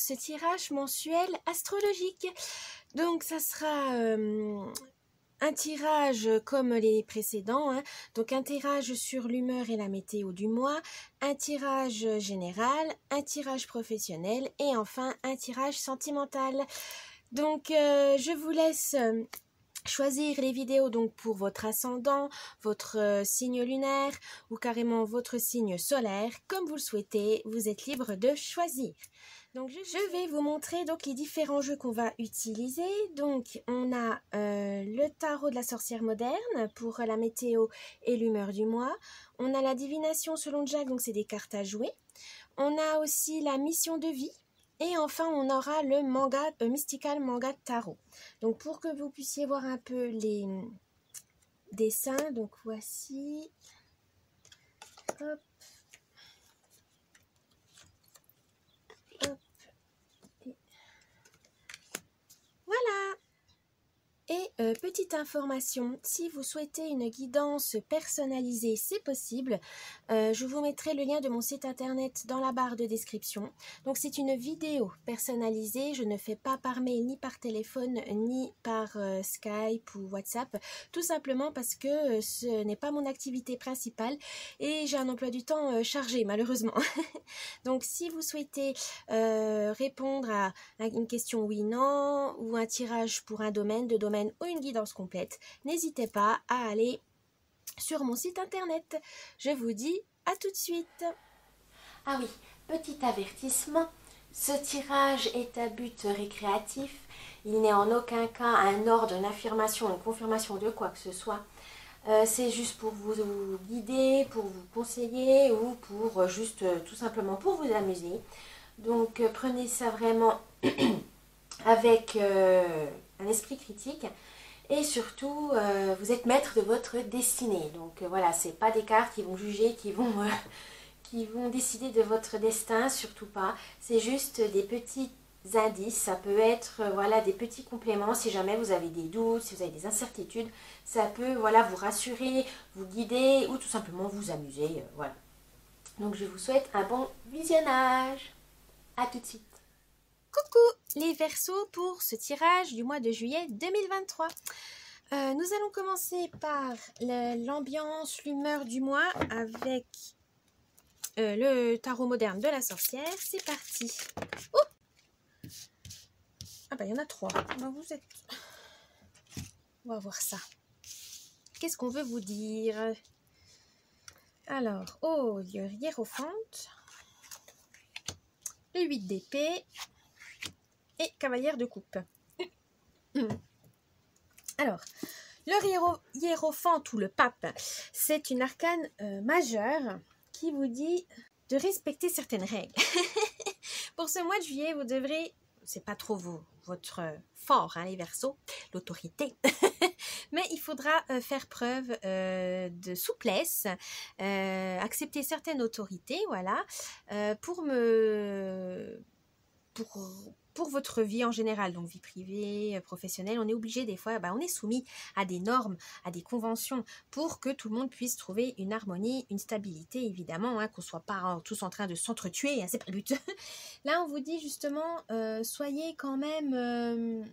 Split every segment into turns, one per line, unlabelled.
ce tirage mensuel astrologique. Donc ça sera un tirage comme les précédents, hein. Donc un tirage sur l'humeur et la météo du mois, un tirage général, un tirage professionnel et enfin un tirage sentimental. Donc je vous laisse choisir les vidéos donc pour votre ascendant, votre signe lunaire ou carrément votre signe solaire, comme vous le souhaitez, vous êtes libre de choisir. Donc je vais vous montrer donc les différents jeux qu'on va utiliser. Donc on a le tarot de la sorcière moderne pour la météo et l'humeur du mois. On a la divination selon Jack, donc c'est des cartes à jouer. On a aussi la mission de vie. Et enfin, on aura le manga, Mystical Manga Tarot. Donc, pour que vous puissiez voir un peu les dessins, donc voici. Hop. Hop. Et voilà. Et petite information, si vous souhaitez une guidance personnalisée, c'est possible. Je vous mettrai le lien de mon site internet dans la barre de description. Donc c'est une vidéo personnalisée, je ne fais pas par mail, ni par téléphone, ni par Skype ou WhatsApp, tout simplement parce que ce n'est pas mon activité principale et j'ai un emploi du temps chargé malheureusement. Donc si vous souhaitez répondre à une question oui-non ou un tirage pour un domaine, deux domaines ou une guidance complète, n'hésitez pas à aller sur mon site internet. Je vous dis à tout de suite.
Ah oui, petit avertissement, ce tirage est à but récréatif. Il n'est en aucun cas un ordre, une affirmation, une confirmation de quoi que ce soit. C'est juste pour vous guider, pour vous conseiller ou pour juste tout simplement pour vous amuser. Donc prenez ça vraiment avec un esprit critique et surtout vous êtes maître de votre destinée. Donc voilà, c'est pas des cartes qui vont juger, qui vont décider de votre destin, surtout pas. C'est juste des petits indices, ça peut être voilà des petits compléments si jamais vous avez des doutes, si vous avez des incertitudes, ça peut voilà vous rassurer, vous guider ou tout simplement vous amuser, voilà. Donc je vous souhaite un bon visionnage. À tout de suite.
Coucou les Verseaux pour ce tirage du mois de juillet 2023. Nous allons commencer par l'ambiance, l'humeur du mois avec le tarot moderne de la sorcière. C'est parti. Oh, ah bah il y en a 3. Bah, vous êtes... On va voir ça. Qu'est-ce qu'on veut vous dire? Alors, oh, le hiérophante, le 8 d'épée et cavalière de coupe. Alors, le hiérophante ou le pape, c'est une arcane majeure qui vous dit de respecter certaines règles. Pour ce mois de juillet, vous devrez, c'est pas trop votre fort, hein, les Verseaux, l'autorité, mais il faudra faire preuve de souplesse, accepter certaines autorités, voilà, pour votre vie en général, donc vie privée, professionnelle, on est obligé des fois, on est soumis à des normes, à des conventions pour que tout le monde puisse trouver une harmonie, une stabilité évidemment, hein, qu'on ne soit pas tous en train de s'entretuer, hein, c'est pas le but. Là on vous dit justement, soyez quand même...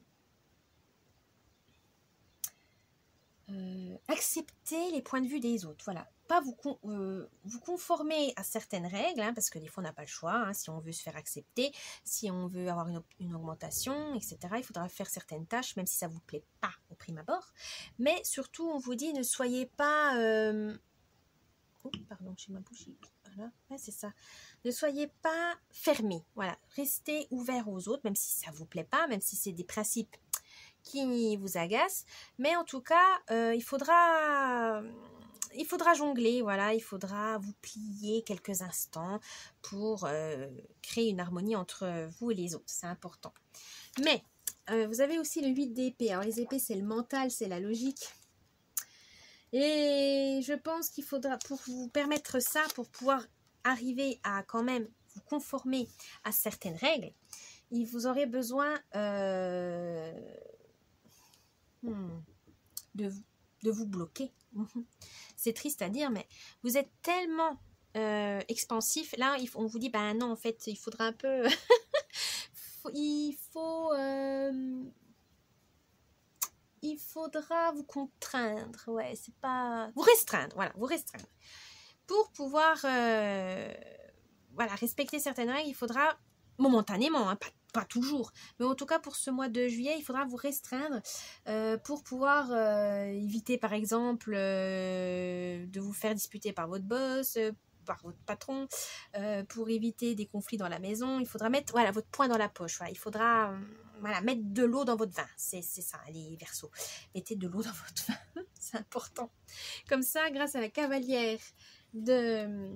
accepter les points de vue des autres, voilà. Pas vous conformer à certaines règles, hein, parce que des fois on n'a pas le choix, hein, si on veut se faire accepter, si on veut avoir une augmentation, etc. Il faudra faire certaines tâches, même si ça ne vous plaît pas au prime abord. Mais surtout, on vous dit, ne soyez pas... Oh, pardon, j'ai ma bougie. Voilà, ouais, c'est ça. Ne soyez pas fermés, voilà. Restez ouverts aux autres, même si ça ne vous plaît pas, même si c'est des principes qui vous agacent. Mais en tout cas, il faudra jongler, voilà, il faudra vous plier quelques instants pour créer une harmonie entre vous et les autres, c'est important. Mais vous avez aussi le 8 d'épée. Alors les épées, c'est le mental, c'est la logique. Et je pense qu'il faudra, pour vous permettre ça, pour pouvoir arriver à quand même vous conformer à certaines règles, vous aurez besoin de vous bloquer. C'est triste à dire, mais vous êtes tellement expansif. Là, on vous dit, non, en fait, il faudra un peu il faudra vous contraindre, ouais, c'est pas... Vous restreindre, voilà, vous restreindre. Pour pouvoir, voilà, respecter certaines règles, il faudra, momentanément, hein, pas toujours, mais en tout cas pour ce mois de juillet, il faudra vous restreindre pour pouvoir éviter, par exemple, de vous faire disputer par votre boss, par votre patron, pour éviter des conflits dans la maison. Il faudra mettre, voilà, votre poing dans la poche, voilà, il faudra... Voilà, mettre de l'eau dans votre vin, c'est ça, les Verseaux. Mettez de l'eau dans votre vin, c'est important. Comme ça, grâce à la cavalière de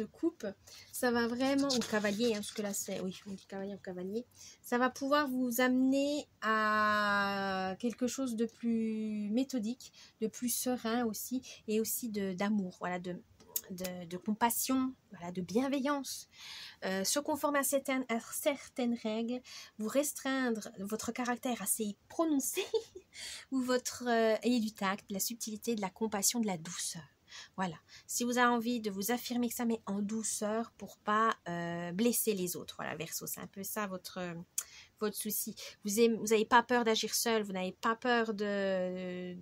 coupe, ça va vraiment, ou cavalier, hein, parce que là c'est, oui, on dit cavalier ou cavalier, ça va pouvoir vous amener à quelque chose de plus méthodique, de plus serein aussi, et aussi d'amour, voilà, de compassion, voilà, de bienveillance, se conformer à certaines règles, vous restreindre votre caractère assez prononcé, ou ayez du tact, de la subtilité, de la compassion, de la douceur. Voilà, si vous avez envie de vous affirmer que ça, met en douceur pour pas blesser les autres. Voilà, Verseau, c'est un peu ça votre souci. Vous n'avez pas peur d'agir seul, vous n'avez pas peur de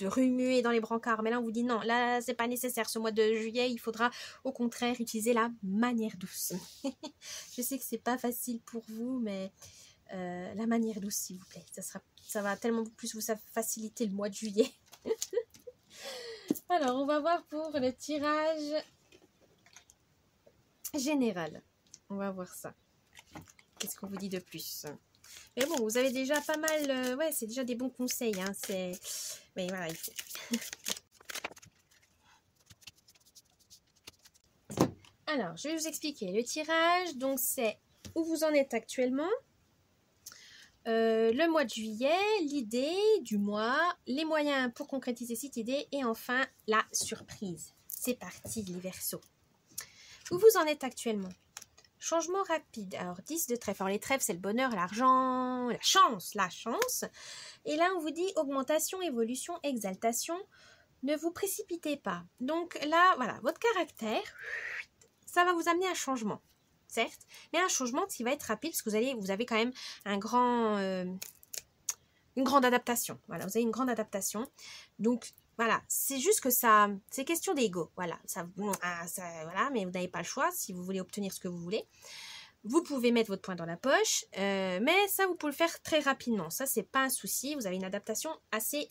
remuer dans les brancards. Mais là, on vous dit non, là, c'est pas nécessaire. Ce mois de juillet, il faudra au contraire utiliser la manière douce. Je sais que c'est pas facile pour vous, mais la manière douce, s'il vous plaît. Ça va tellement plus vous faciliter le mois de juillet. Alors, on va voir pour le tirage général. On va voir ça. Qu'est-ce qu'on vous dit de plus? Mais bon, vous avez déjà pas mal... ouais, c'est déjà des bons conseils. Hein, mais voilà, il faut... Alors, je vais vous expliquer. Le tirage, donc c'est où vous en êtes actuellement. Le mois de juillet, l'idée du mois, les moyens pour concrétiser cette idée et enfin la surprise. C'est parti les Verseaux. Où vous en êtes actuellement? Changement rapide. Alors 10 de trèfle. Alors les trèfles c'est le bonheur, l'argent, la chance. Et là on vous dit augmentation, évolution, exaltation. Ne vous précipitez pas. Donc là voilà, votre caractère, ça va vous amener à un changement. Certes, mais un changement qui va être rapide parce que vous avez quand même une grande adaptation. Voilà, vous avez une grande adaptation. Donc, voilà, c'est juste que ça, c'est question d'ego. Voilà, voilà, mais vous n'avez pas le choix si vous voulez obtenir ce que vous voulez. Vous pouvez mettre votre poing dans la poche, mais ça, vous pouvez le faire très rapidement. Ça, c'est pas un souci. Vous avez une adaptation assez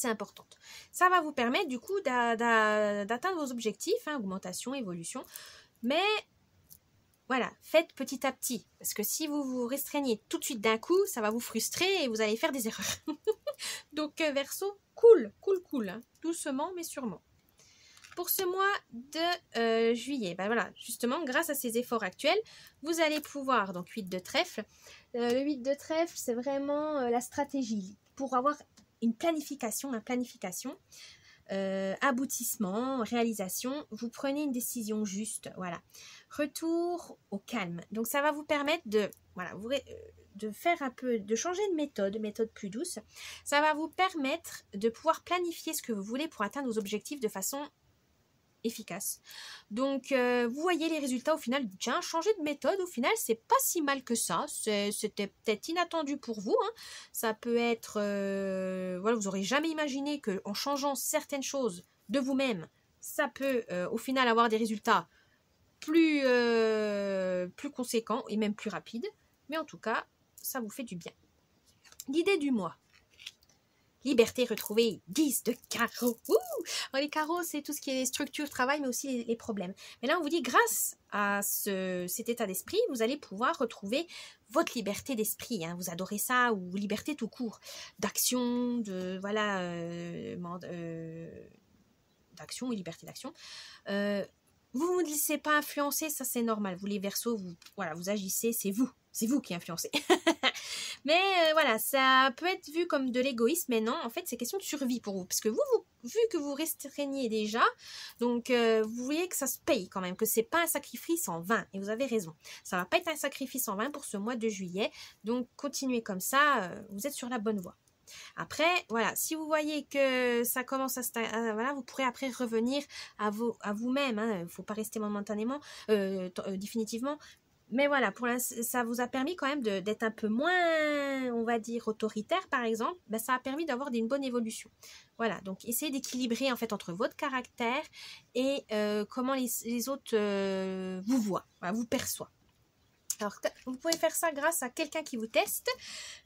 importante. Ça va vous permettre, du coup, d'atteindre vos objectifs, hein, augmentation, évolution. Mais voilà, faites petit à petit. Parce que si vous vous restreignez tout de suite d'un coup, ça va vous frustrer et vous allez faire des erreurs. Donc, Verseau, cool. Hein, doucement, mais sûrement. Pour ce mois de juillet, ben voilà, justement, grâce à ces efforts actuels, vous allez pouvoir, donc 8 de trèfle. Le 8 de trèfle, c'est vraiment la stratégie. Pour avoir une planification, aboutissement, réalisation, vous prenez une décision juste, voilà. Retour au calme. Donc ça va vous permettre de faire un peu, de changer de méthode plus douce. Ça va vous permettre de pouvoir planifier ce que vous voulez pour atteindre vos objectifs de façon efficace. Donc vous voyez les résultats au final. Tiens, changer de méthode au final c'est pas si mal que ça. C'était peut-être inattendu pour vous, hein. Ça peut être voilà, vous n'aurez jamais imaginé que en changeant certaines choses de vous-même, ça peut au final avoir des résultats plus conséquents et même plus rapides. Mais en tout cas, ça vous fait du bien. L'idée du mois. Liberté retrouvée, 10 de carreaux. Alors, les carreaux, c'est tout ce qui est structure, travail, mais aussi les problèmes. Mais là, on vous dit, grâce à cet état d'esprit, vous allez pouvoir retrouver votre liberté d'esprit. Hein. Vous adorez ça, ou liberté tout court. D'action, d'action et liberté d'action. Vous ne vous laissez pas influencer, ça c'est normal. Vous les Verseaux, vous agissez, c'est vous qui influencez. Mais voilà, ça peut être vu comme de l'égoïsme, mais non, en fait, c'est question de survie pour vous. Parce que vu que vous restreignez déjà, donc vous voyez que ça se paye quand même, que c'est pas un sacrifice en vain. Et vous avez raison. Ça va pas être un sacrifice en vain pour ce mois de juillet. Donc, continuez comme ça, vous êtes sur la bonne voie. Après, voilà, si vous voyez que ça commence voilà, vous pourrez après revenir à vous-même. Hein. Il ne faut pas rester momentanément, définitivement. Mais voilà, ça vous a permis quand même d'être un peu moins, on va dire, autoritaire, par exemple. Ben, ça a permis d'avoir une bonne évolution. Voilà, donc essayez d'équilibrer en fait entre votre caractère et comment les autres vous voient, voilà, vous perçoivent. Alors, vous pouvez faire ça grâce à quelqu'un qui vous teste.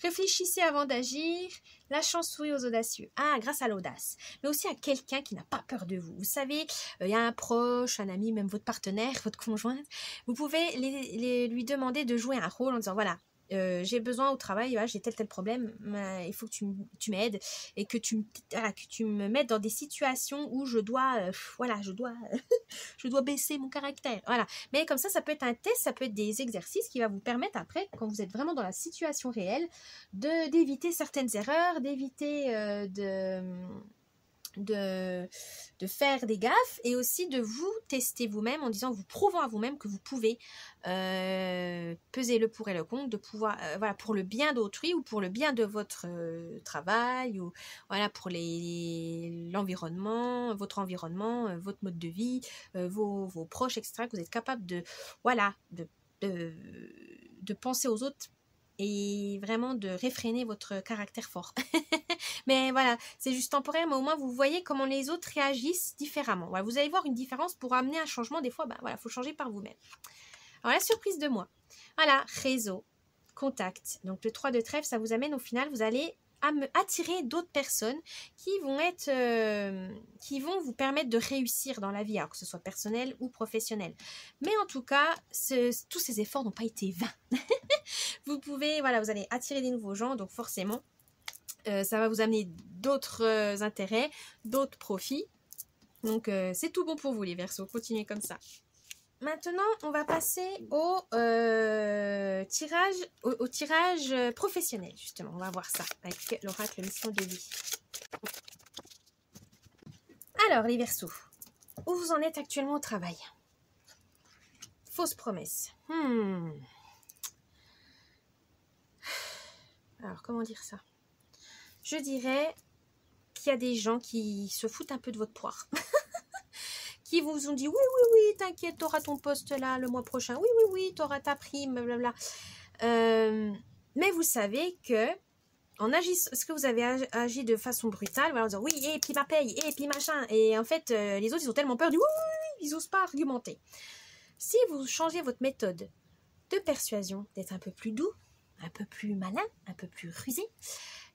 Réfléchissez avant d'agir. La chance sourit aux audacieux. Ah, grâce à l'audace. Mais aussi à quelqu'un qui n'a pas peur de vous. Vous savez, il y a un proche, un ami, même votre partenaire, votre conjointe. Vous pouvez lui demander de jouer un rôle en disant, voilà, j'ai besoin au travail, voilà, j'ai tel problème, il faut que tu m'aides et que tu me mettes dans des situations où je dois, je dois baisser mon caractère. Voilà. Mais comme ça peut être un test, ça peut être des exercices qui va vous permettre après, quand vous êtes vraiment dans la situation réelle, d'éviter certaines erreurs, d'éviter de faire des gaffes et aussi de vous tester vous-même en disant, vous prouvant à vous-même que vous pouvez peser le pour et le contre, de pouvoir, voilà, pour le bien d'autrui ou pour le bien de votre travail ou voilà, pour l'environnement, votre environnement, votre mode de vie, vos proches, etc., que vous êtes capable de, voilà, de penser aux autres et vraiment de réfréner votre caractère fort. Mais voilà, c'est juste temporaire, mais au moins vous voyez comment les autres réagissent différemment. Voilà, vous allez voir une différence pour amener un changement. Des fois, voilà, faut changer par vous-même. Alors la surprise de moi, voilà, réseau, contact. Donc le 3 de trèfle, ça vous amène au final, vous allez attirer d'autres personnes qui vont vous permettre de réussir dans la vie, alors que ce soit personnel ou professionnel. Mais en tout cas, tous ces efforts n'ont pas été vains. Vous pouvez, voilà, vous allez attirer des nouveaux gens, donc forcément, ça va vous amener d'autres intérêts, d'autres profits. Donc, c'est tout bon pour vous, les Verseaux. Continuez comme ça. Maintenant, on va passer au tirage professionnel, justement. On va voir ça avec l'oracle mission de vie. Alors, les Verseaux, où vous en êtes actuellement au travail? Fausse promesse. Alors, comment dire ça? Je dirais qu'il y a des gens qui se foutent un peu de votre poire. Qui vous ont dit, oui, t'inquiète, t'auras ton poste là le mois prochain. Oui, t'auras ta prime, blablabla. Mais vous savez que, est-ce que vous avez agi de façon brutale, voilà, en disant, oui, et puis ma paye, et puis machin. Et en fait, les autres, ils ont tellement peur, oui, ils n'osent pas argumenter. Si vous changez votre méthode de persuasion, d'être un peu plus doux, un peu plus malin, un peu plus rusé,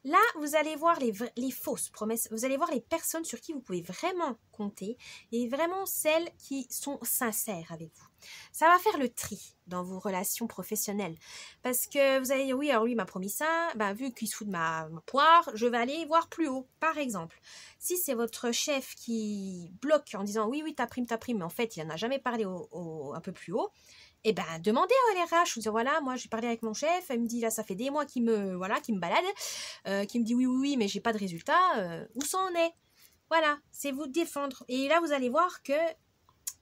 là, vous allez voir les fausses promesses, vous allez voir les personnes sur qui vous pouvez vraiment compter et vraiment celles qui sont sincères avec vous. Ça va faire le tri dans vos relations professionnelles parce que vous allez dire, oui, alors lui m'a promis ça, vu qu'il se fout de ma poire, je vais aller voir plus haut. Par exemple, si c'est votre chef qui bloque en disant, oui, ta prime, mais en fait, il n'en a jamais parlé un peu plus haut, eh ben, demandez à l'RH, vous dire, voilà, moi, j'ai parlé avec mon chef, elle me dit, là, ça fait des mois qu'il me balade, qui me dit oui, mais j'ai pas de résultat, où ça en est? Voilà, c'est vous défendre. Et là, vous allez voir que,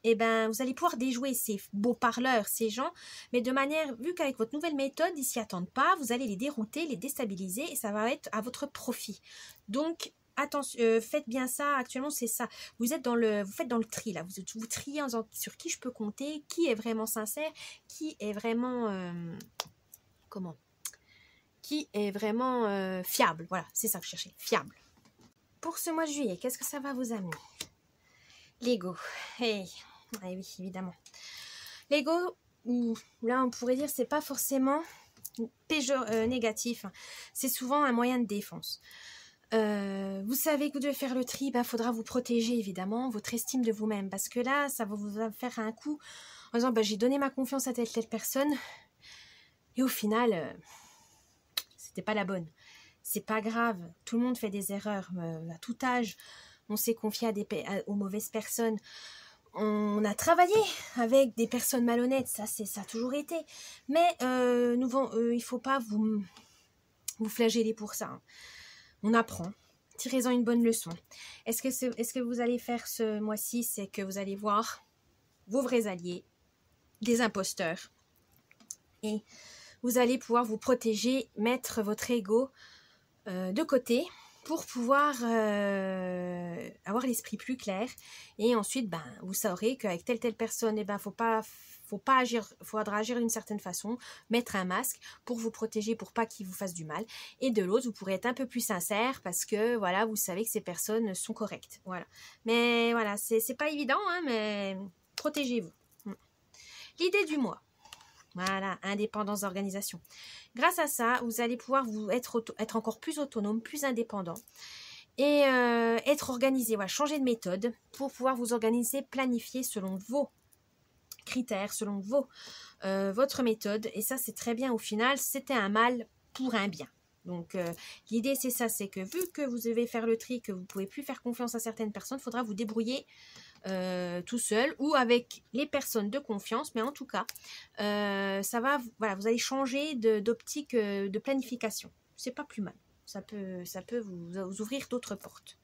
eh ben, vous allez pouvoir déjouer ces beaux parleurs, ces gens, mais de manière, vu qu'avec votre nouvelle méthode, ils s'y attendent pas, vous allez les dérouter, les déstabiliser, et ça va être à votre profit. Donc, attention, faites bien ça. Actuellement, c'est ça. Vous faites dans le tri là. Vous triez en disant sur qui je peux compter, qui est vraiment sincère, qui est vraiment fiable. Voilà, c'est ça que je cherchais, fiable. Pour ce mois de juillet, qu'est-ce que ça va vous amener? L'ego. Oui, évidemment. L'ego, là, on pourrait dire, c'est pas forcément négatif. C'est souvent un moyen de défense. Vous savez que vous devez faire le tri, faudra vous protéger évidemment, votre estime de vous-même, parce que là, ça va vous faire un coup en disant, j'ai donné ma confiance à telle personne, et au final, c'était pas la bonne. C'est pas grave, tout le monde fait des erreurs, à tout âge, on s'est confié aux mauvaises personnes, on a travaillé avec des personnes malhonnêtes, ça a toujours été, mais il faut pas vous flageller pour ça, hein. On apprend. Tirez-en une bonne leçon. Est-ce que vous allez faire ce mois-ci, c'est que vous allez voir vos vrais alliés, des imposteurs. Et vous allez pouvoir vous protéger, mettre votre ego de côté pour pouvoir avoir l'esprit plus clair. Et ensuite, vous saurez qu'avec telle personne, faut faudra agir d'une certaine façon, mettre un masque pour vous protéger, pour pas qu'il vous fasse du mal. Et de l'autre, vous pourrez être un peu plus sincère parce que voilà, vous savez que ces personnes sont correctes. Voilà. Mais voilà, c'est pas évident, hein, mais protégez-vous. L'idée du mois. Voilà, indépendance d'organisation. Grâce à ça, vous allez pouvoir être encore plus autonome, plus indépendant et être organisé. Voilà, changer de méthode pour pouvoir vous organiser, planifier selon vos critères, selon votre méthode. Et ça, c'est très bien au final. C'était un mal pour un bien. Donc, l'idée, c'est ça, c'est que vu que vous devez faire le tri, que vous ne pouvez plus faire confiance à certaines personnes, il faudra vous débrouiller tout seul ou avec les personnes de confiance, mais en tout cas, ça va, voilà, vous allez changer d'optique de planification. C'est pas plus mal. Ça peut vous ouvrir d'autres portes.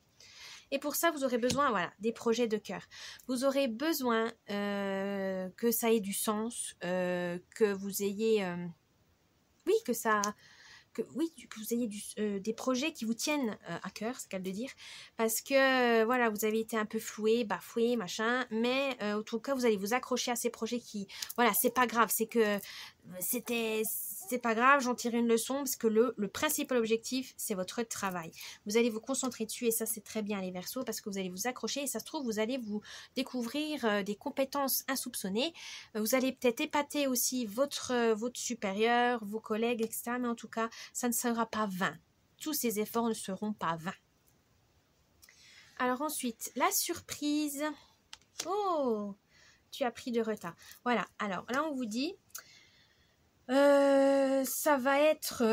Et pour ça, vous aurez besoin, voilà, des projets de cœur. Vous aurez besoin que ça ait du sens, que vous ayez, oui, que vous ayez des projets qui vous tiennent à cœur, c'est le cas de le dire, parce que voilà, vous avez été un peu floué, bafoué, machin, mais en tout cas, vous allez vous accrocher à ces projets qui, voilà, c'est pas grave, c'est pas grave, j'en tire une leçon, parce que le principal objectif, c'est votre travail. Vous allez vous concentrer dessus, et ça, c'est très bien les Verseaux, parce que vous allez vous accrocher, et ça se trouve, vous allez vous découvrir des compétences insoupçonnées. Vous allez peut-être épater aussi votre supérieur, vos collègues, etc. Mais en tout cas, ça ne sera pas vain. Tous ces efforts ne seront pas vains. Alors ensuite, la surprise. Oh, tu as pris de retard. Voilà, alors là, on vous dit... ça va être...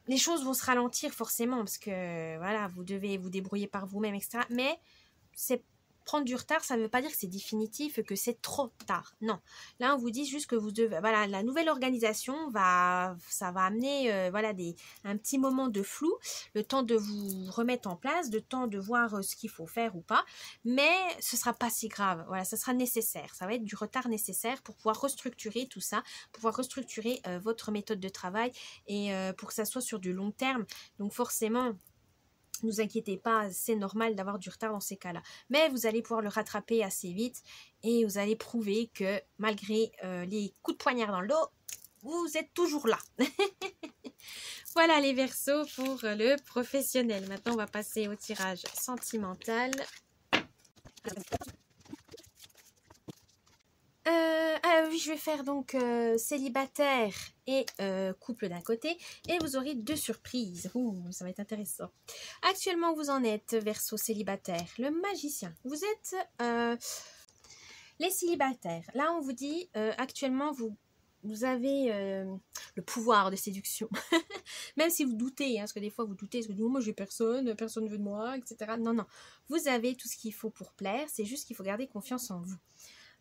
les choses vont se ralentir forcément parce que voilà, vous devez vous débrouiller par vous-même, etc. Mais c'est prendre du retard, ça ne veut pas dire que c'est définitif et que c'est trop tard. Non. Là, on vous dit juste que vous devez... Voilà, la nouvelle organisation ça va amener voilà, un petit moment de flou, le temps de vous remettre en place, le temps de voir ce qu'il faut faire ou pas. Mais ce ne sera pas si grave. Voilà, ça sera nécessaire. Ça va être du retard nécessaire pour pouvoir restructurer tout ça, pouvoir restructurer votre méthode de travail et pour que ça soit sur du long terme. Donc forcément... ne vous inquiétez pas, c'est normal d'avoir du retard dans ces cas-là. Mais vous allez pouvoir le rattraper assez vite et vous allez prouver que malgré les coups de poignard dans le dos, vous êtes toujours là. Voilà les Verseaux pour le professionnel. Maintenant, on va passer au tirage sentimental. Oui, je vais faire donc célibataire et couple d'un côté. Et vous aurez 2 surprises. Ouh, ça va être intéressant. Actuellement, vous en êtes Verseau célibataire. Le magicien. Vous êtes les célibataires. Là, on vous dit actuellement, vous avez le pouvoir de séduction. Même si vous doutez, hein, parce que des fois vous doutez, parce que vous dites, oh, moi j'ai personne ne veut de moi, etc. Non, non. Vous avez tout ce qu'il faut pour plaire. C'est juste qu'il faut garder confiance en vous.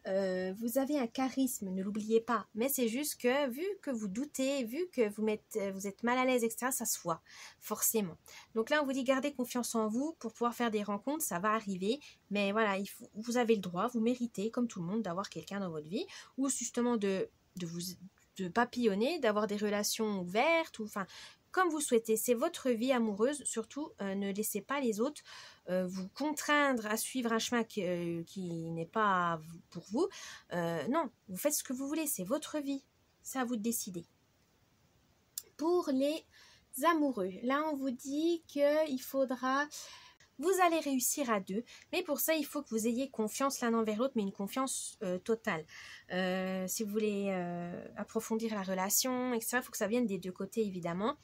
Vous avez un charisme, ne l'oubliez pas, mais c'est juste que vu que vous doutez, vu que vous êtes mal à l'aise, etc., ça se voit, forcément. Donc là, on vous dit gardez confiance en vous pour pouvoir faire des rencontres, ça va arriver, mais voilà, vous avez le droit, vous méritez, comme tout le monde, d'avoir quelqu'un dans votre vie, ou justement de papillonner, d'avoir des relations ouvertes, ou enfin... comme vous souhaitez, c'est votre vie amoureuse, surtout ne laissez pas les autres vous contraindre à suivre un chemin qui n'est pas pour vous. Non, vous faites ce que vous voulez, c'est votre vie, c'est à vous de décider. Pour les amoureux, là on vous dit qu'il faudra... Vous allez réussir à 2, mais pour ça, il faut que vous ayez confiance l'un envers l'autre, mais une confiance totale. Si vous voulez approfondir la relation, etc., il faut que ça vienne des 2 côtés, évidemment.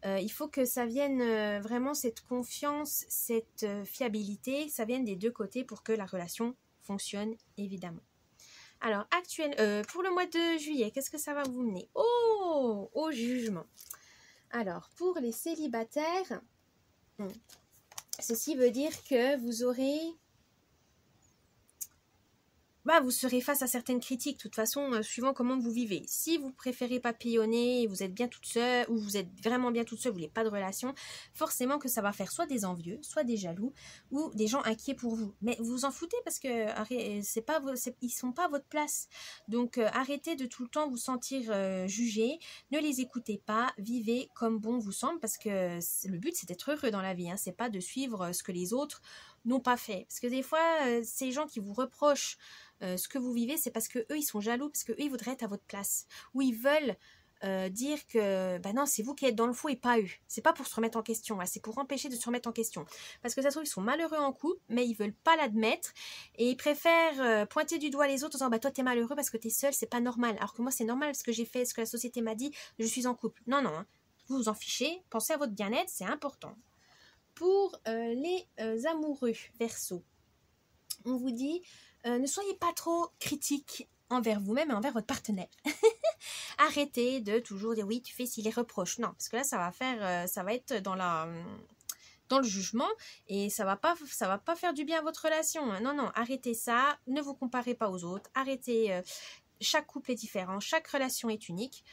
Il faut que ça vienne vraiment, cette confiance, cette fiabilité, ça vienne des 2 côtés pour que la relation fonctionne, évidemment. Alors, pour le mois de juillet, qu'est-ce que ça va vous mener? Oh, au jugement. Alors, pour les célibataires... ceci veut dire que vous aurez... vous serez face à certaines critiques, de toute façon, suivant comment vous vivez. Si vous préférez papillonner, vous êtes bien toute seule, ou vous êtes vraiment bien toute seule, vous n'avez pas de relation, forcément que ça va faire soit des envieux, soit des jaloux, ou des gens inquiets pour vous. Mais vous vous en foutez parce que ils ne sont pas à votre place. Donc arrêtez de tout le temps vous sentir jugé, ne les écoutez pas, vivez comme bon vous semble, parce que le but c'est d'être heureux dans la vie, hein, c'est pas de suivre ce que les autres n'ont pas fait. Parce que des fois, ces gens qui vous reprochent ce que vous vivez, c'est parce que eux ils sont jaloux, parce que eux ils voudraient être à votre place, ou ils veulent dire que bah non, c'est vous qui êtes dans le faux et pas eux. C'est pas pour se remettre en question, hein, c'est pour empêcher de se remettre en question. Parce que ça se trouve, ils sont malheureux en couple, mais ils veulent pas l'admettre et ils préfèrent pointer du doigt les autres en disant bah toi t'es malheureux parce que t'es seul, c'est pas normal. Alors que moi c'est normal, ce que j'ai fait, ce que la société m'a dit, je suis en couple. Non, non, hein. Vous vous en fichez, pensez à votre bien-être, c'est important. Pour les amoureux Verseau, on vous dit ne soyez pas trop critiques envers vous-même et envers votre partenaire. Arrêtez de toujours dire oui, tu fais si les reproches. Non, parce que là, ça va être dans le jugement et ça va pas faire du bien à votre relation. Non, non, arrêtez ça. Ne vous comparez pas aux autres. Arrêtez. Chaque couple est différent. Chaque relation est unique.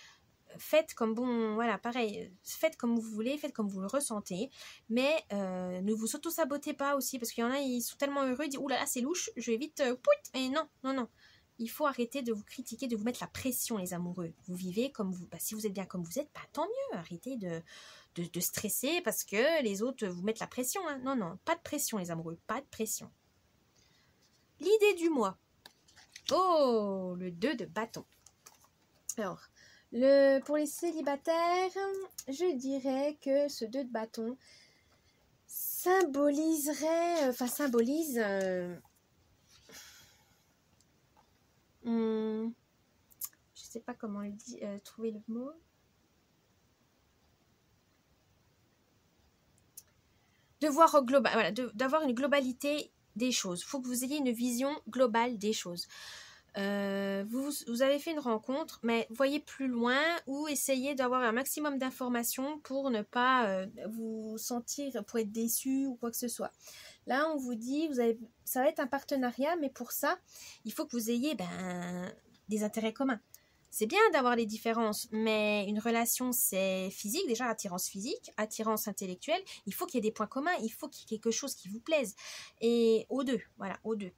Faites comme bon, voilà, pareil. Faites comme vous voulez, faites comme vous le ressentez. Mais ne vous auto-sabotez pas aussi parce qu'il y en a, ils sont tellement heureux, ils disent oulala, c'est louche, je vais vite. Et non, non, non. Il faut arrêter de vous critiquer, de vous mettre la pression, les amoureux. Vous vivez comme vous... si vous êtes bien comme vous êtes, tant mieux. Arrêtez de stresser parce que les autres vous mettent la pression. Hein. Non, non, pas de pression, les amoureux. Pas de pression. L'idée du mois. Oh, le 2 de bâton. Alors, pour les célibataires, je dirais que ce 2 de bâton symboliserait... symbolise... je sais pas comment le trouver le mot. De voir global, voilà, d'avoir une globalité des choses. Il faut que vous ayez une vision globale des choses. Vous avez fait une rencontre, mais voyez plus loin ou essayez d'avoir un maximum d'informations pour ne pas vous sentir, pour être déçu ou quoi que ce soit. Là, on vous dit, ça va être un partenariat, mais pour ça, il faut que vous ayez des intérêts communs. C'est bien d'avoir les différences, mais une relation, c'est physique, déjà attirance physique, attirance intellectuelle. Il faut qu'il y ait des points communs, il faut qu'il y ait quelque chose qui vous plaise. Et aux deux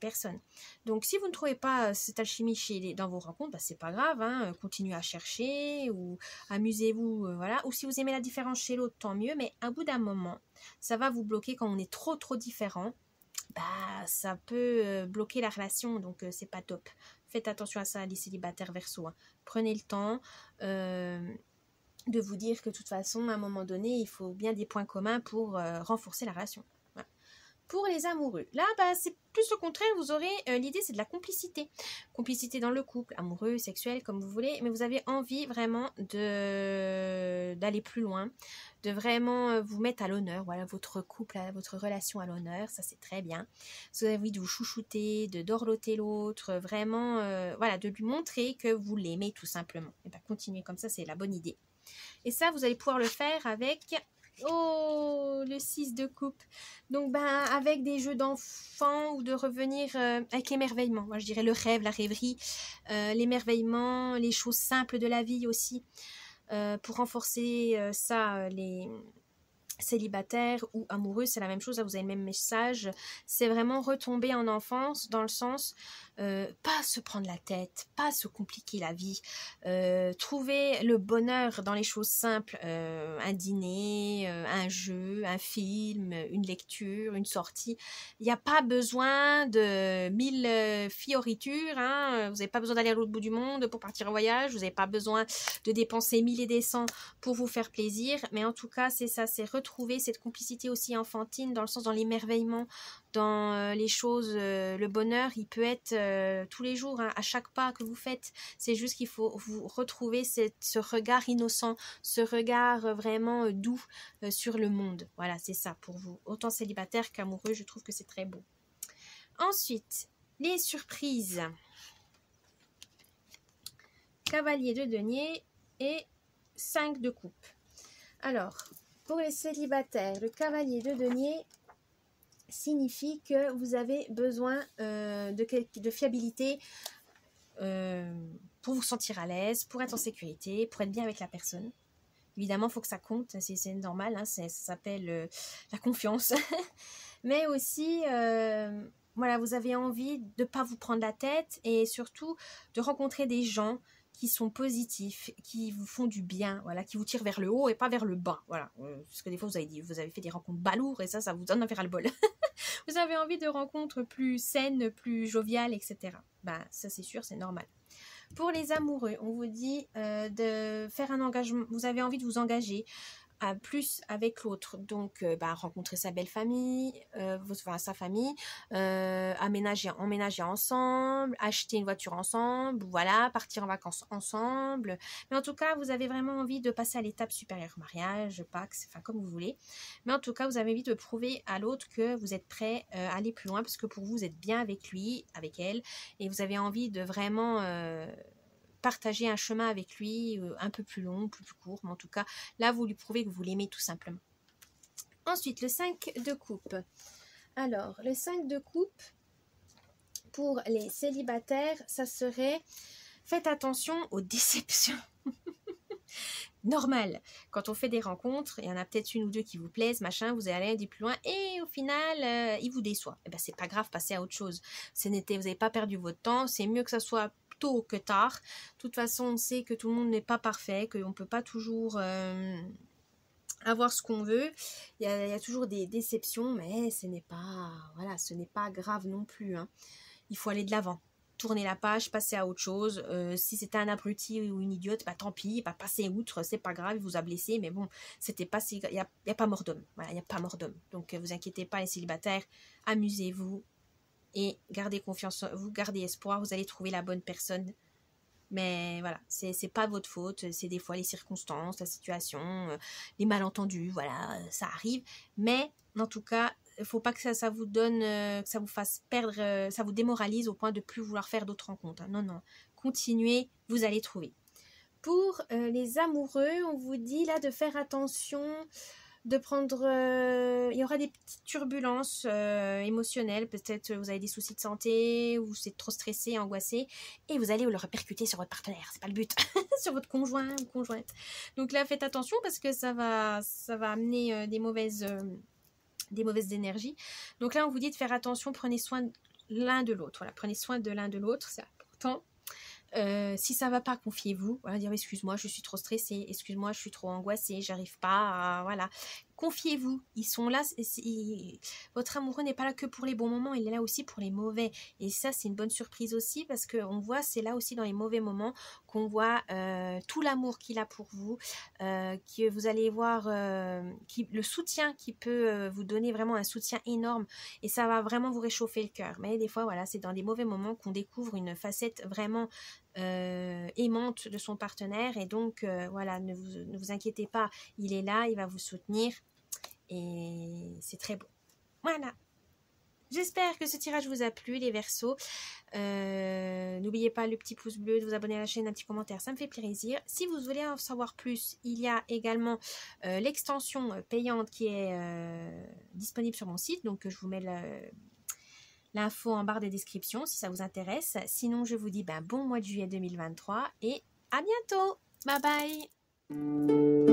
personnes. Donc, si vous ne trouvez pas cette alchimie dans vos rencontres, c'est pas grave, hein, continuez à chercher ou amusez-vous, voilà. Ou si vous aimez la différence chez l'autre, tant mieux, mais à bout d'un moment, ça va vous bloquer quand on est trop différents. Ça peut bloquer la relation, donc c'est pas top. Faites attention à ça, les célibataires Verseau. Hein. Prenez le temps de vous dire que de toute façon, à un moment donné, il faut bien des points communs pour renforcer la relation. Voilà. Pour les amoureux, là, c'est plus au contraire, vous aurez l'idée, c'est de la complicité. Complicité dans le couple, amoureux, sexuel, comme vous voulez, mais vous avez envie vraiment d'aller plus loin, de vraiment vous mettre à l'honneur, voilà, votre couple, votre relation à l'honneur, ça c'est très bien. Vous avez envie de vous chouchouter, de dorloter l'autre, vraiment, voilà, de lui montrer que vous l'aimez tout simplement. Et continuez comme ça, c'est la bonne idée. Et ça, vous allez pouvoir le faire avec... Oh, le 6 de coupe. Donc, avec des jeux d'enfants ou de revenir avec l'émerveillement. Moi, je dirais le rêve, la rêverie, l'émerveillement, les choses simples de la vie aussi. Pour renforcer ça, les célibataires ou amoureux, c'est la même chose. Là, vous avez le même message. C'est vraiment retomber en enfance dans le sens pas se prendre la tête, pas se compliquer la vie, trouver le bonheur dans les choses simples, un dîner, un jeu, un film, une lecture, une sortie. Il n'y a pas besoin de 1000 fioritures, hein. Vous n'avez pas besoin d'aller à l'autre bout du monde pour partir en voyage, vous n'avez pas besoin de dépenser 1000 et des cents pour vous faire plaisir, mais en tout cas c'est ça, c'est retrouver cette complicité aussi enfantine dans le sens, dans l'émerveillement, dans les choses, le bonheur, il peut être tous les jours, hein, à chaque pas que vous faites. C'est juste qu'il faut vous retrouver ce regard innocent, ce regard vraiment doux sur le monde. Voilà, c'est ça pour vous. Autant célibataire qu'amoureux, je trouve que c'est très beau. Ensuite, les surprises. Cavalier de denier et 5 de coupe. Alors, pour les célibataires, le cavalier de denier signifie que vous avez besoin de fiabilité pour vous sentir à l'aise, pour être en sécurité, pour être bien avec la personne. Évidemment, il faut que ça compte, c'est normal, hein, ça s'appelle la confiance. Mais aussi, voilà, vous avez envie de ne pas vous prendre la tête et surtout de rencontrer des gens qui sont positifs, qui vous font du bien, voilà, qui vous tirent vers le haut et pas vers le bas, voilà. Parce que des fois, vous avez fait des rencontres balourdes et ça vous donne envie ras le bol. Vous avez envie de rencontres plus saines, plus joviales, etc. Ben, ça c'est sûr, c'est normal. Pour les amoureux, on vous dit de faire un engagement, vous avez envie de vous engager plus avec l'autre, donc rencontrer sa belle famille, sa famille, emménager ensemble, acheter une voiture ensemble, voilà, partir en vacances ensemble, mais en tout cas vous avez vraiment envie de passer à l'étape supérieure, mariage, Pax, enfin comme vous voulez, mais en tout cas vous avez envie de prouver à l'autre que vous êtes prêt à aller plus loin, parce que pour vous, vous êtes bien avec lui, avec elle, et vous avez envie de vraiment partager un chemin avec lui, un peu plus long, plus court, mais en tout cas, là, vous lui prouvez que vous l'aimez tout simplement. Ensuite, le 5 de coupe. Alors, le 5 de coupe, pour les célibataires, ça serait, faites attention aux déceptions. Normal, quand on fait des rencontres, il y en a peut-être une ou deux qui vous plaisent, machin, vous allez aller plus loin, et au final, il vous déçoit. Eh ben, c'est pas grave, passez à autre chose. Vous n'avez pas perdu votre temps, c'est mieux que ça soit tôt que tard. De toute façon, on sait que tout le monde n'est pas parfait, qu'on ne peut pas toujours avoir ce qu'on veut. Il y a toujours des déceptions, mais ce n'est pas grave non plus, hein. Il faut aller de l'avant. Tourner la page, passer à autre chose. Si c'était un abruti ou une idiote, tant pis, passer outre, c'est pas grave, il vous a blessé, mais bon, c'était pas, il n'y a pas mort d'homme. Voilà, il n'y a pas mort d'homme. Donc, vous inquiétez pas, les célibataires, amusez-vous. Et gardez confiance en vous, gardez espoir, vous allez trouver la bonne personne. Mais voilà, c'est pas votre faute, c'est des fois les circonstances, la situation, les malentendus, voilà, ça arrive. Mais en tout cas, il ne faut pas que ça vous donne, que ça vous fasse perdre, ça vous démoralise au point de ne plus vouloir faire d'autres rencontres. Hein. Non, continuez, vous allez trouver. Pour les amoureux, on vous dit là de faire attention, de prendre, il y aura des petites turbulences émotionnelles, peut-être vous avez des soucis de santé, ou vous êtes trop stressé, angoissé, et vous allez le répercuter sur votre partenaire, c'est pas le but, sur votre conjoint ou conjointe. Donc là, faites attention parce que ça va amener des mauvaises énergies. Donc là, on vous dit de faire attention, prenez soin l'un de l'autre, voilà, prenez soin de l'un de l'autre, c'est important. Si ça va pas, confiez-vous. Voilà, dire excuse-moi, je suis trop stressée, excuse-moi, je suis trop angoissée, j'arrive pas à... Voilà. Confiez-vous, ils sont là, votre amoureux n'est pas là que pour les bons moments, il est là aussi pour les mauvais, et ça c'est une bonne surprise aussi, parce qu'on voit, c'est là aussi dans les mauvais moments qu'on voit tout l'amour qu'il a pour vous, que vous allez voir le soutien qu'il peut vous donner, vraiment un soutien énorme, et ça va vraiment vous réchauffer le cœur. Mais des fois, voilà, c'est dans des mauvais moments qu'on découvre une facette vraiment aimante de son partenaire, et donc voilà, ne vous inquiétez pas, il est là, il va vous soutenir, et c'est très beau. Voilà, j'espère que ce tirage vous a plu, les Verseaux. N'oubliez pas le petit pouce bleu, de vous abonner à la chaîne, un petit commentaire, ça me fait plaisir. Si vous voulez en savoir plus, il y a également l'extension payante qui est disponible sur mon site, donc je vous mets l'info en barre de description si ça vous intéresse. Sinon, je vous dis bon mois de juillet 2023 et à bientôt. Bye bye.